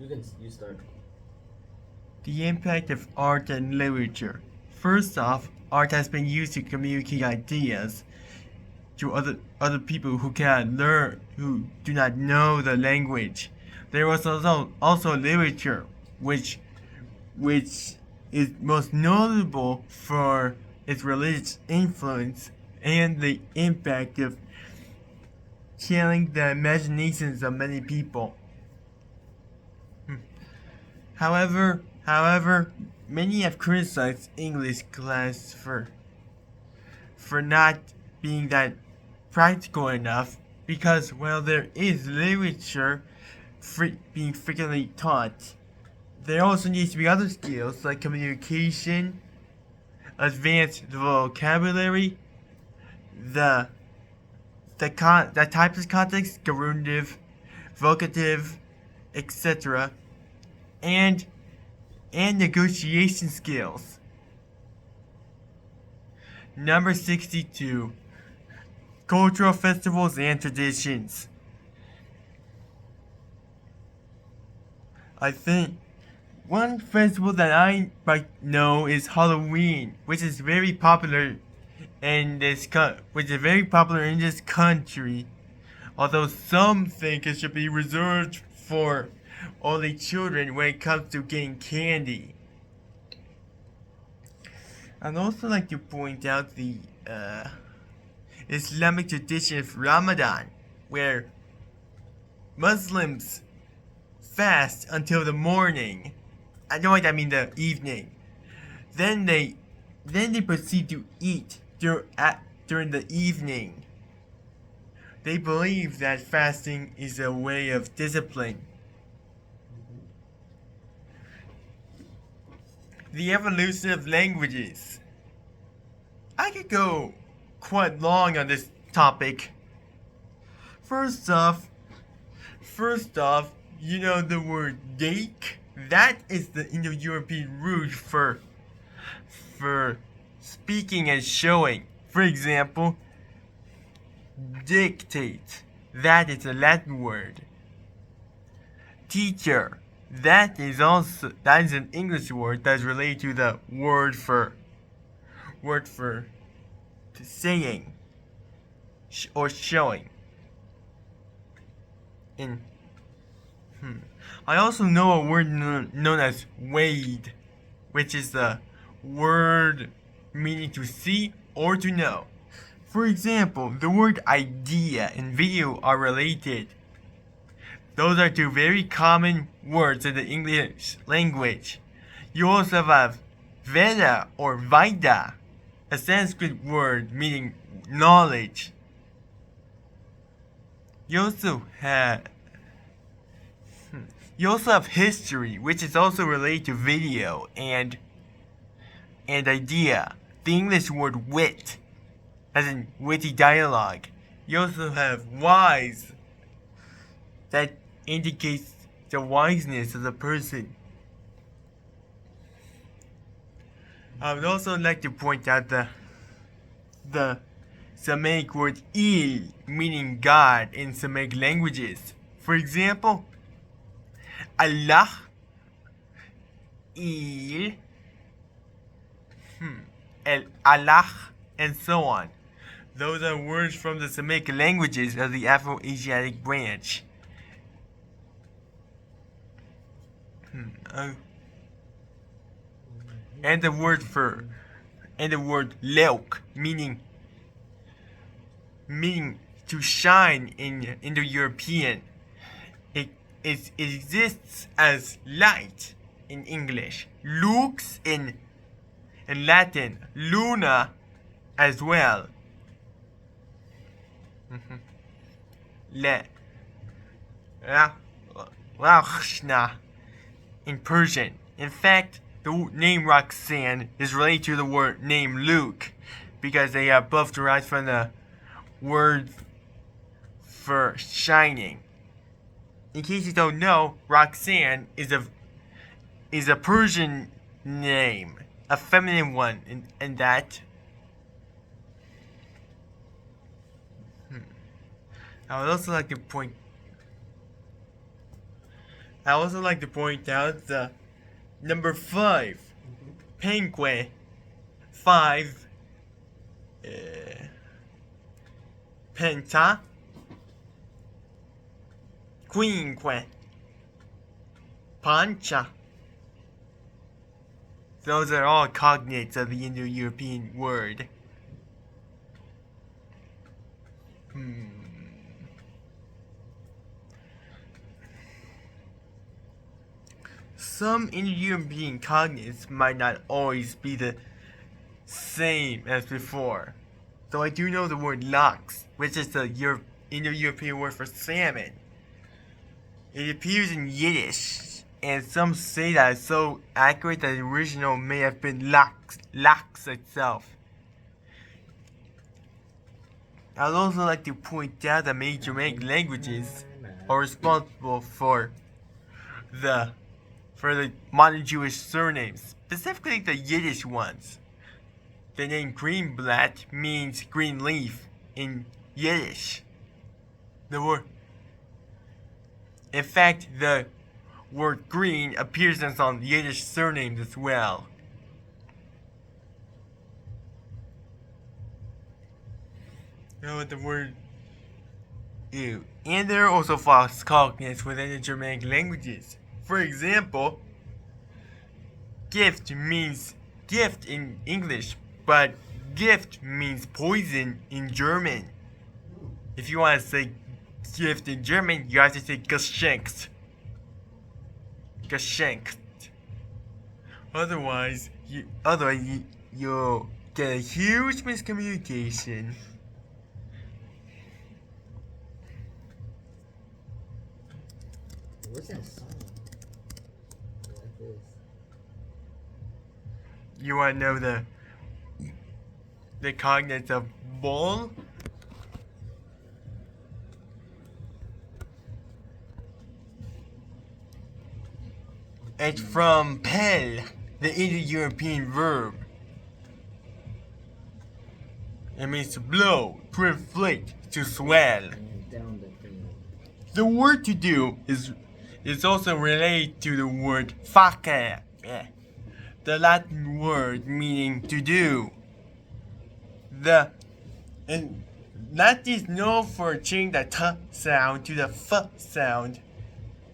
You start. The impact of art and literature. First off, art has been used to communicate ideas to other people who cannot learn, who do not know the language. There was also literature, which is most notable for its religious influence and the impact of channeling the imaginations of many people. However, many have criticized English class for not being that practical enough because while there is literature being frequently taught, there also needs to be other skills like communication, advanced vocabulary, the the types of context, gerundive, vocative, etc., and negotiation skills. Number 62. Cultural festivals and traditions. I think one festival that I know is Halloween, which is very popular which is very popular in this country. Although some think it should be reserved for only children when it comes to getting candy. I'd also like to point out the Islamic tradition of Ramadan, where Muslims fast until the morning. I know what I mean, the evening. Then they proceed to eat during the evening. They believe that fasting is a way of discipline. The evolution of languages. I could go quite long on this topic. First off, you know the word dake? That is the Indo-European root for speaking and showing. For example, dictate. That is a Latin word. Teacher. That is an English word that's related to the word for saying or showing. I also know a word known as wade, which is the word meaning to see or to know. For example, the word idea and video are related. Those are two very common words in the English language. You also have Veda or Vaida, a Sanskrit word meaning knowledge. You also have history, which is also related to video and idea. The English word wit, as in witty dialogue. You also have wise, that indicates the wiseness of the person. I would also like to point out the Semitic word il, meaning God in Semitic languages. For example, Allah, il, el Allah, and so on. Those are words from the Semitic languages of the Afro-Asiatic branch. And the word leuk, meaning to shine in Indo-European. It exists as light in English, lux in Latin, luna as well. Rakhshna in Persian. In fact, the name Roxanne is related to the word name Luke because they are both derived from the word for shining. In case you don't know, Roxanne is a Persian name, a feminine one, and that. I would also like to point I also like to point out the number 5, penguin, 5, penta, quinque, pancha. Those are all cognates of the Indo-European word. Some Indo-European cognates might not always be the same as before. Though I do know the word lux, which is the Indo-European word for salmon. It appears in Yiddish, and some say that it's so accurate that the original may have been lux itself. I'd also like to point out that many Germanic languages are responsible for the modern Jewish surnames, specifically the Yiddish ones. The name Greenblatt means green leaf in Yiddish. In fact, the word green appears in some Yiddish surnames as well. Know the word ew. And there are also false cognates within the Germanic languages. For example, gift means gift in English, but gift means poison in German. If you want to say gift in German, you have to say geschenkt. Geschenkt. Otherwise, you'll get a huge miscommunication. What's that song? Like this. You want to know the cognates of bull? It's from pel, the Indo-European verb. It means to blow, to inflate, to swell. And down the thing. The word to do is also related to the word facere, the Latin word meaning to do. And that is known for changing the t sound to the f sound,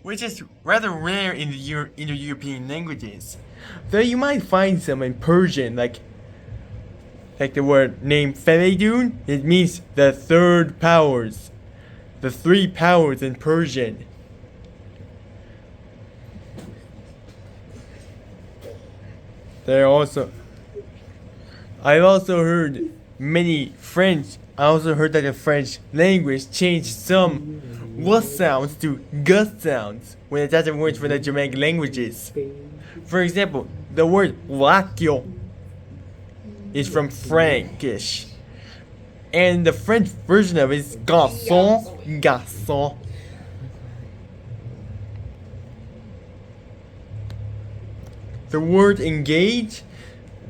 which is rather rare in the Indo-European languages. Though you might find some in Persian, like the word name Feridun, it means the third powers, the 3 powers in Persian. I've also heard that the French language changed some w sounds to g sounds when it doesn't work for the Germanic languages. For example, the word vacuum is from Frankish, and the French version of it is garçon, garçon. The word engage,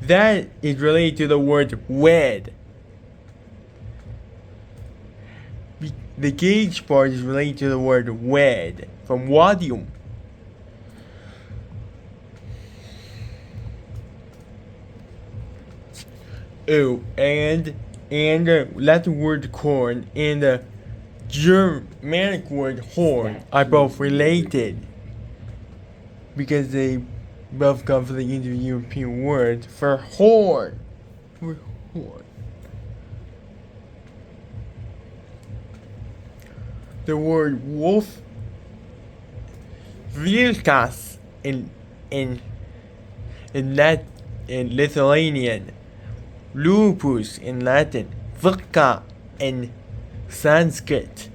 that is related to the word wed. The gauge part is related to the word wed, from wadium. Oh, and the Latin word corn and the Germanic word horn are both related, because they both come from the Indo-European word for horn. The word wolf, vilkas in Lithuanian, lupus in Latin, vika in Sanskrit,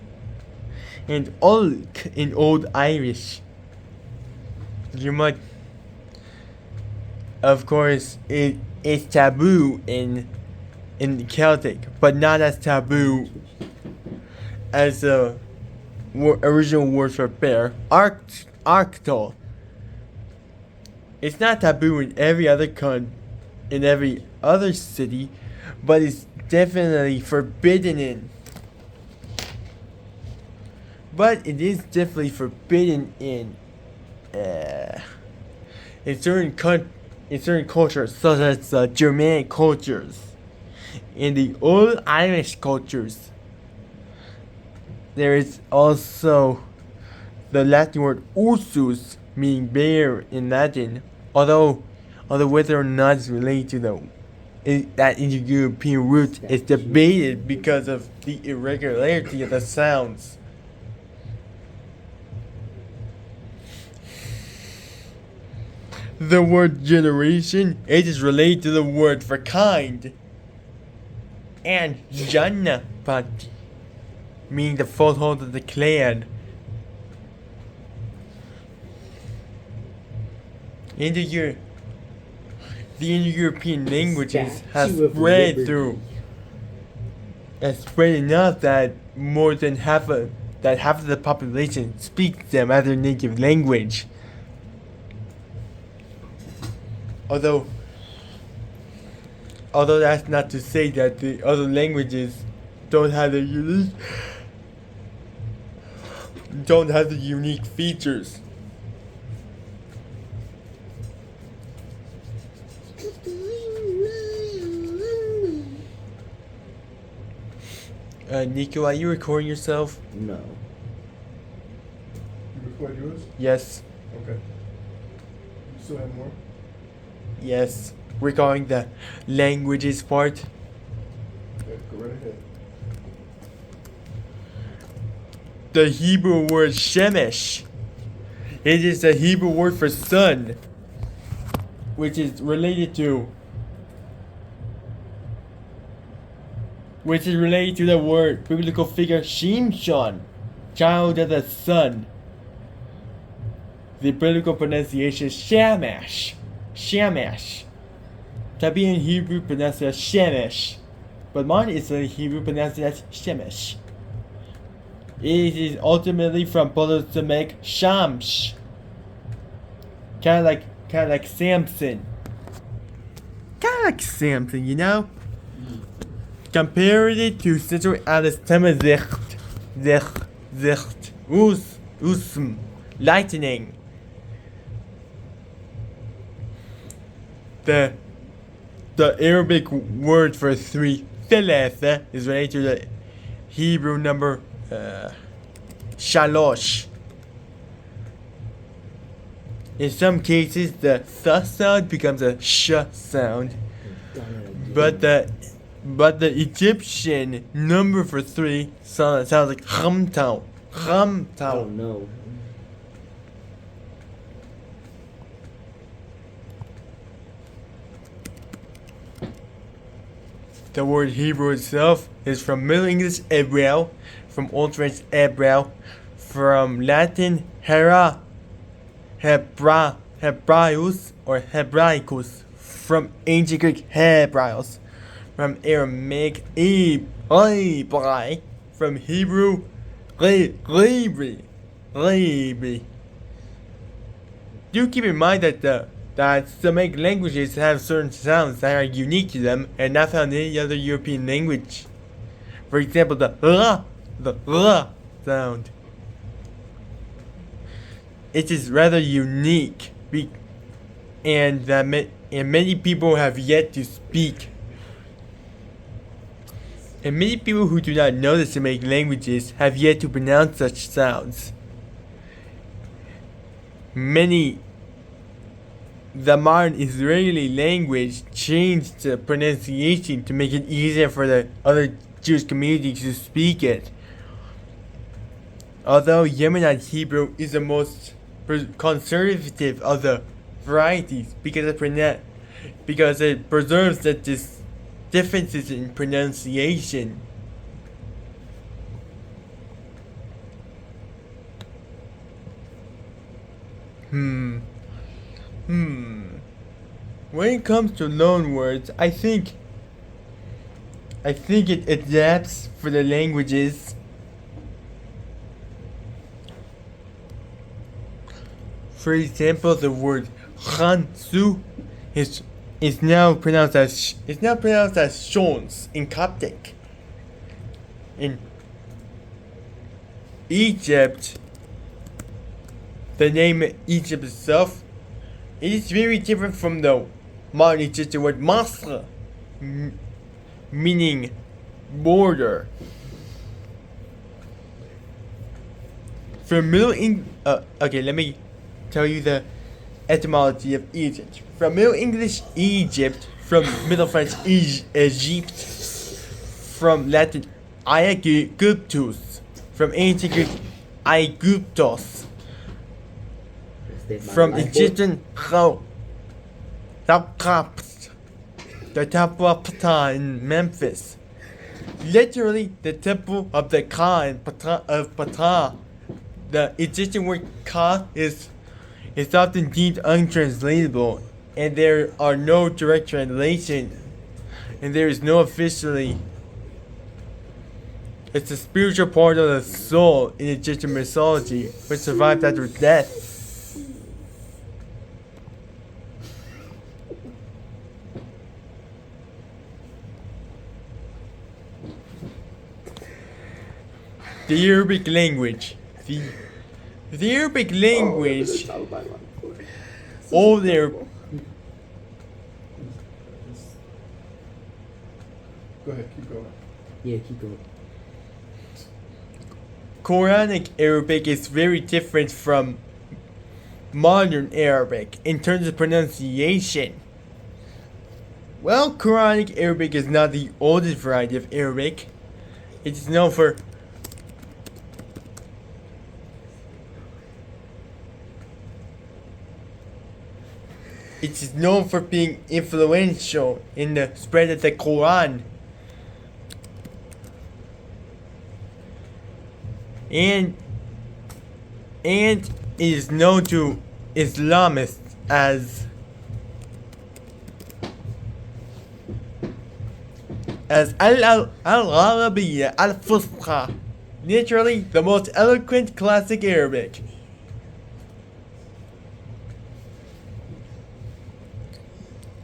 and olk in Old Irish. You might, of course, it's taboo in Celtic, but not as taboo as the original word for bear, arctol. It's not taboo in every other city, but it's definitely forbidden in. But it is definitely forbidden in in certain cultures, such as the Germanic cultures, in the old Irish cultures, there is also the Latin word ursus, meaning bear in Latin, although whether or not it's related to that Indo-European root is debated because of the irregularity of the sounds. The word generation, it is related to the word for kind, and Janapati, meaning the foothold of the clan. The Indo-European languages have spread enough that more than half of the population speaks them as their native language. Although that's not to say that the other languages don't have the unique features. Nico, are you recording yourself? No. You record yours? Yes. Okay. You still have more? Yes. Regarding the languages part. Okay, go right ahead. The Hebrew word shemesh. It is the Hebrew word for sun, which is related to the word biblical figure Shimshon, child of the sun. The biblical pronunciation is Shamash. Shamash. Tabi in Hebrew pronounced as Shemesh, but mine is in Hebrew pronounced as Shemesh. It is ultimately from Proto-Semitic Shamsh, kind of like Samson. Kind of like Samson, you know. Compared it to Central Alice Zicht, Usm, lightning. The Arabic word for three, thalatha, is related to the Hebrew number shalosh. In some cases, the th sound becomes a sh sound, but the Egyptian number for three sounds like khamtau. Oh no. The word Hebrew itself is from Middle English Hebreo, from Old French Hebreo, from Latin Hebraeus or Hebraicus, from Ancient Greek Hebraeus, from Aramaic Hebrai, from Hebrew Libri. Do keep in mind that Semitic languages have certain sounds that are unique to them and not found in any other European language. For example, the l sound. It is rather unique, and many people have yet to speak. And many people who do not know the Semitic languages have yet to pronounce such sounds. The modern Israeli language changed the pronunciation to make it easier for the other Jewish communities to speak it. Although Yemenite Hebrew is the most conservative of the varieties because it preserves the differences in pronunciation. When it comes to loan words, I think it adapts for the languages. For example, the word Hansu is now pronounced as shons in Coptic. In Egypt, the name Egypt itself, it is very different from the modern Egyptian word Masr, meaning border. From okay, let me tell you the etymology of Egypt. From Middle English Egypt, from Middle French Egypt, from Latin Aegyptus, from ancient Greek Aegyptos, from Egyptian the Temple of Ptah in Memphis. Literally, the Temple of the Ka of Ptah. The Egyptian word Ka is often deemed untranslatable, and there are no direct translation, and there is no officially. It's a spiritual part of the soul in Egyptian mythology, which survived after death. The Arabic language. The Arabic language, all their Go ahead, keep going. Yeah, keep going. Quranic Arabic is very different from modern Arabic in terms of pronunciation. Well, Quranic Arabic is not the oldest variety of Arabic. It is known for being influential in the spread of the Quran. And it is known to Islamists as Al-Arabiyya Al-Fusqa, literally the most eloquent classic Arabic.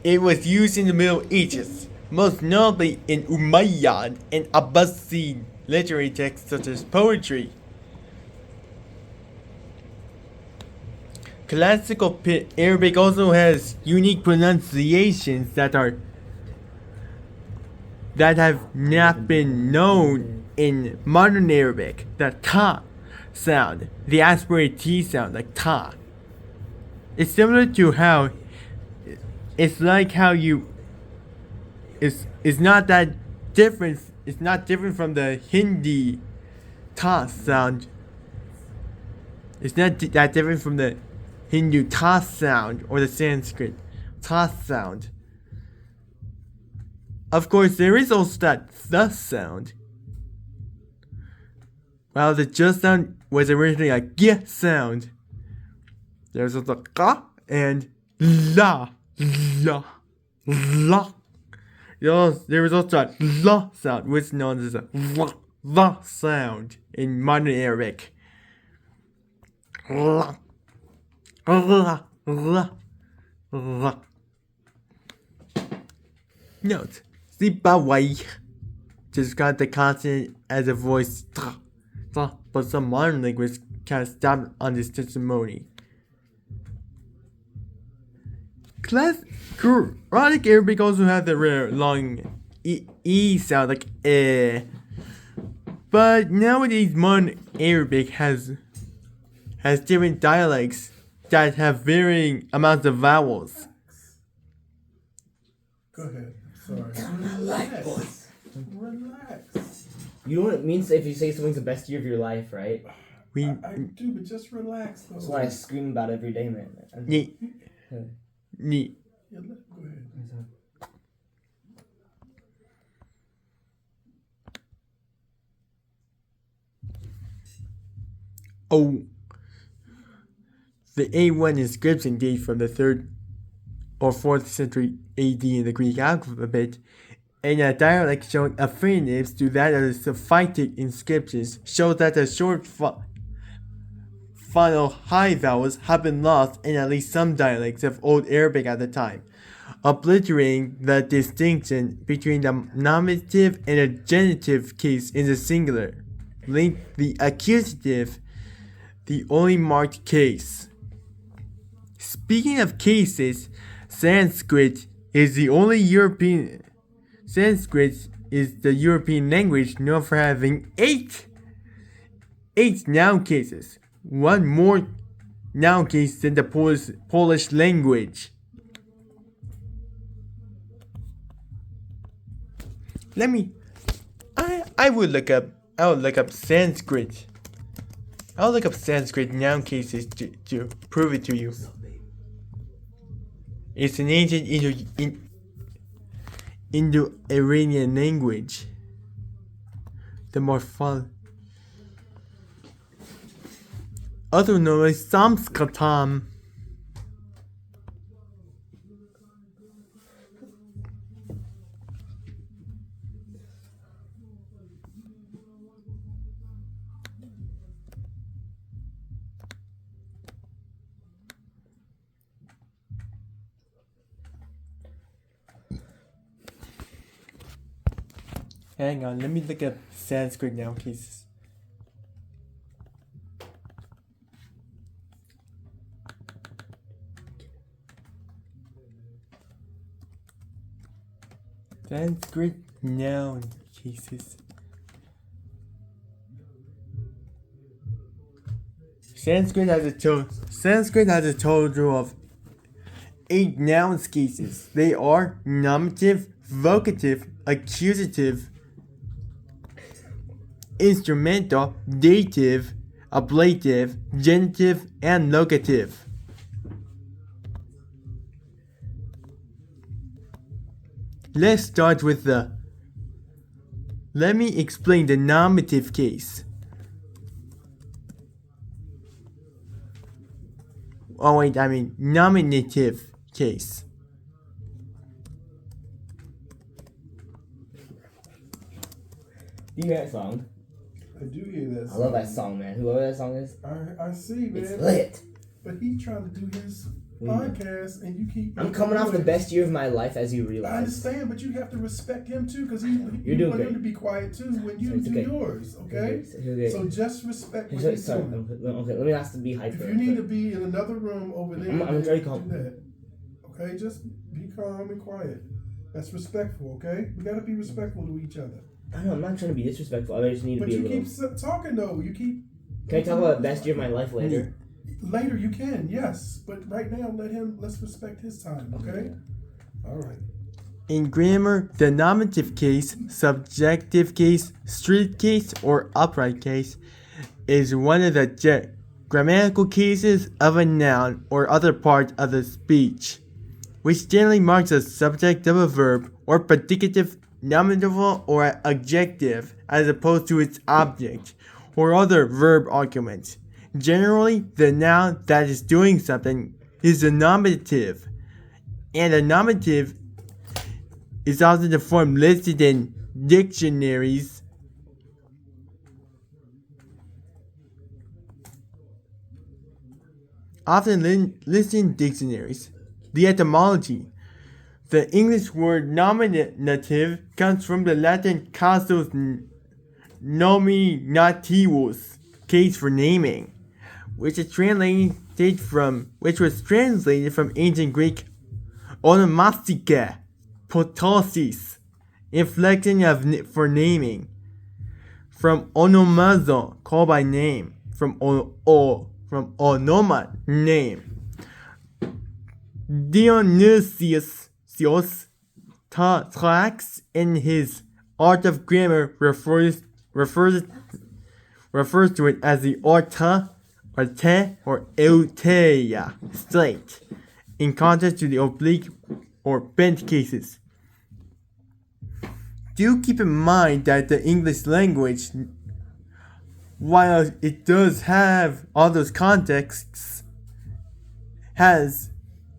It was used in the Middle Ages, most notably in Umayyad and Abbasid literary texts such as poetry. Classical Arabic also has unique pronunciations that have not been known in modern Arabic. The ta sound, the aspirated t sound, like ta. It's similar to how it's like how you it's not that different. It's not different from the Hindi ta sound. It's not that different from the Hindu ta sound or the Sanskrit ta sound. Of course, there is also that the sound. While the just sound was originally a g sound, there's also ka and la. There was also a la sound, which is known as a la sound in modern Arabic. Note: Sibawai just got the consonant as a voice, but some modern linguists kind of stopped on this testimony. Quranic Arabic also has the rare long e sound, like eh. But nowadays, modern Arabic has different dialects that have varying amounts of vowels. Go ahead. Sorry. Relax. Relax. You know what it means if you say something's the best year of your life, right? I do, but just relax. Though. That's what I scream about every day, man. Yeah, go ahead. Oh, the A1 inscription date from the 3rd or 4th century AD in the Greek alphabet, and a dialect showing affinities to that of the Semitic inscriptions shows that the short final high vowels have been lost in at least some dialects of Old Arabic at the time, obliterating the distinction between the nominative and the genitive case in the singular. The accusative the only marked case. Speaking of cases, Sanskrit is the European language known for having eight noun cases, one more noun case than the Polish language. I would look up Sanskrit. I'll look up Sanskrit noun cases to prove it to you. It's an ancient Indo-Iranian language. The more fun. Other known as Samskritam. Hang on, let me look up Sanskrit noun cases. Sanskrit noun cases. Sanskrit has a total of 8 noun cases. They are nominative, vocative, accusative, instrumental, dative, ablative, genitive, and locative. Let's start with let me explain the nominative case. Nominative case. Do you hear that song? I do hear that I song. love that song, man. Whoever that song is, I see, man. it's lit. But he's trying to do his podcast, and you keep. I'm coming off the best year of my life, as you realize. I understand, but you have to respect him too, because You're you doing want him great. to be quiet too when you It's do okay. yours. Okay. Okay. So just respect what Sorry, he's sorry. doing. Okay, let me ask to be hyper. If you need to be in another room over there, I'm gonna try to do calm. that. Okay, just be calm and quiet. That's respectful. Okay, we gotta be respectful to each other. I know, I'm not trying to be disrespectful. I just need to But be a you little. keep talking though. You keep. Can I talk about the best year of my life later? Later you can, yes, but right now let's respect his time. Okay. All right. In grammar, the nominative case, subjective case, street case, or upright case is one of the grammatical cases of a noun or other part of the speech, which generally marks the subject of a verb or predicative, nominative, or adjective as opposed to its object or other verb arguments. Generally, the noun that is doing something is the nominative, and the nominative is often the form listed in dictionaries. The etymology. The English word nominative comes from the Latin casus nominativus, case for naming, which was translated from ancient Greek onomastike, potosis, inflection for naming, from onomazo, call by name, from onoma, name. Dionysius Thrax in his Art of Grammar refers to it as the orta, arte, or euteia state, in contrast to the oblique or bent cases. Do keep in mind that the English language, while it does have all those contexts, has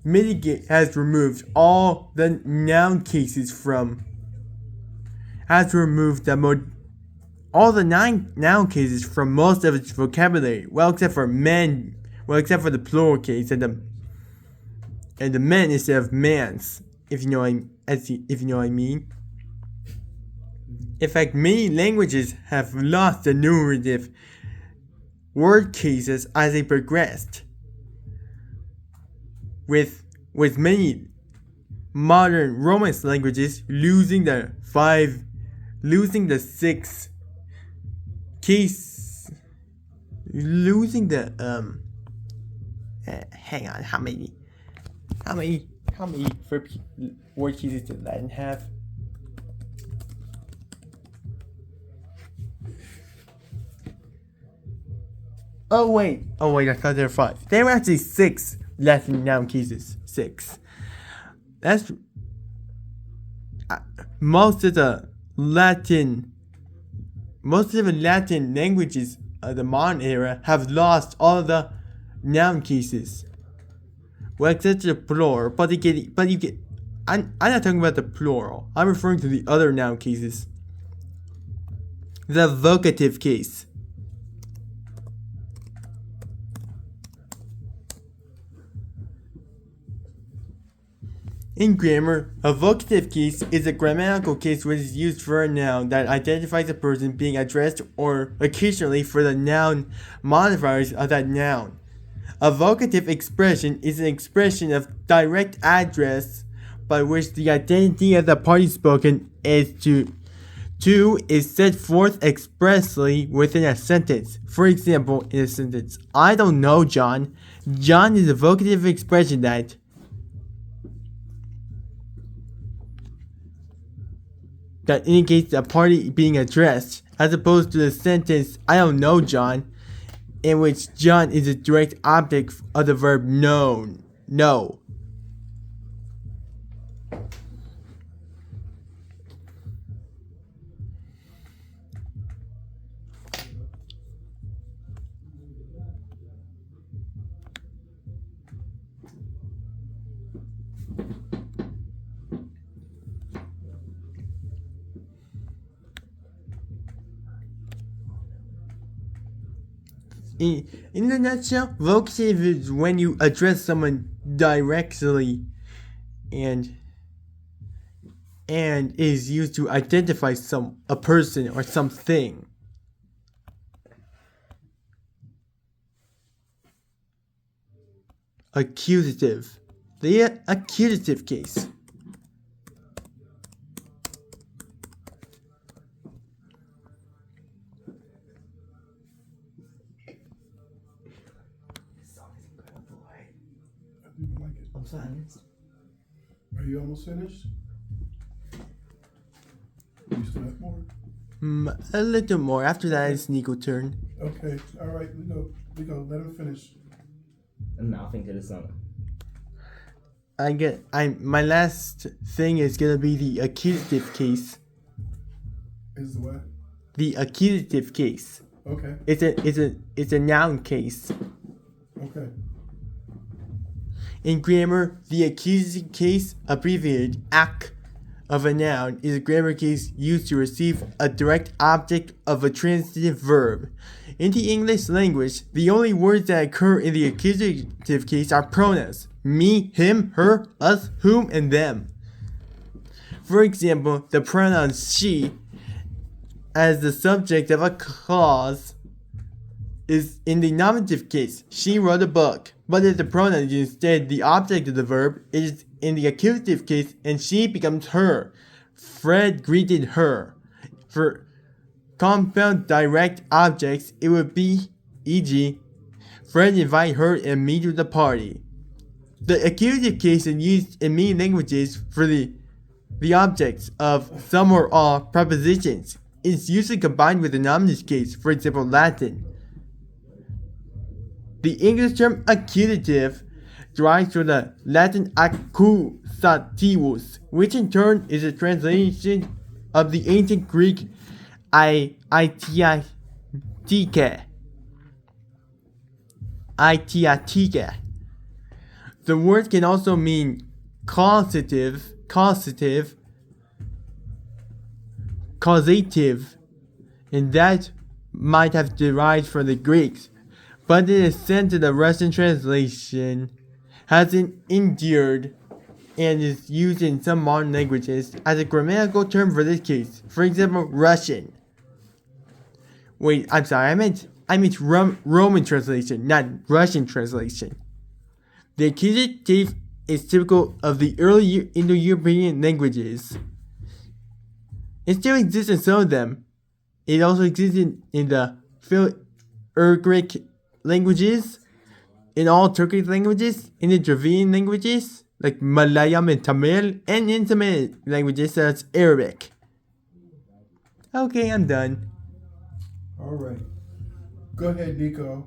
removed all the noun cases from, all the 9 noun cases from most of its vocabulary, except for the plural case and the men instead of mans, if you know what I mean. In fact, many languages have lost the numerative word cases as they progressed, with many modern Romance languages losing the 6 case, losing the hang on, how many word cases did Latin have? Oh wait, I thought there were 5. There were actually 6 Latin noun cases. 6. That's most of the Latin languages of the modern era have lost all the noun cases. Well, except the plural, but you get. I'm not talking about the plural. I'm referring to the other noun cases. The vocative case. In grammar, a vocative case is a grammatical case which is used for a noun that identifies a person being addressed or occasionally for the noun modifiers of that noun. A vocative expression is an expression of direct address by which the identity of the party spoken is is set forth expressly within a sentence. For example, in a sentence, I don't know John. John is a vocative expression that indicates a party being addressed, as opposed to the sentence, I don't know John, in which John is a direct object of the verb known. No. In a nutshell, vocative is when you address someone directly and is used to identify a person or something. Accusative. The accusative case. I'm silenced. Are you almost finished? You still have more? A little more. After that, it's Nico's turn. Okay. All right. We go. Let him finish. I'm mouthing to the summer. My last thing is gonna be the accusative case. Is the what? The accusative case. Okay. It's a noun case. Okay. In grammar, the accusative case, abbreviated AC, of a noun is a grammar case used to receive a direct object of a transitive verb. In the English language, the only words that occur in the accusative case are pronouns: me, him, her, us, whom, and them. For example, the pronoun she as the subject of a clause is in the nominative case. She wrote a book. But if the pronoun is instead the object of the verb, it is in the accusative case and she becomes her. Fred greeted her. For compound direct objects, it would be, e.g., Fred invited her and me to the party. The accusative case is used in many languages for the objects of some or all prepositions. It's usually combined with the nominative case, for example, Latin. The English term accusative derives from the Latin accusativus, which in turn is a translation of the ancient Greek aitiatike. The word can also mean causative, and that might have derived from the Greeks, but it is sent to the Russian translation, hasn't endured, and is used in some modern languages as a grammatical term for this case. For example, Russian. Wait, I'm sorry, I mean Roman translation, not Russian translation. The accusative is typical of the early Indo-European languages. It still exists in some of them. It also exists in the Phil-Ugric languages, in all Turkic languages, in the Dravidian languages, like Malayalam and Tamil, and in Semitic languages such as Arabic. Okay, I'm done. All right. Go ahead, Nico.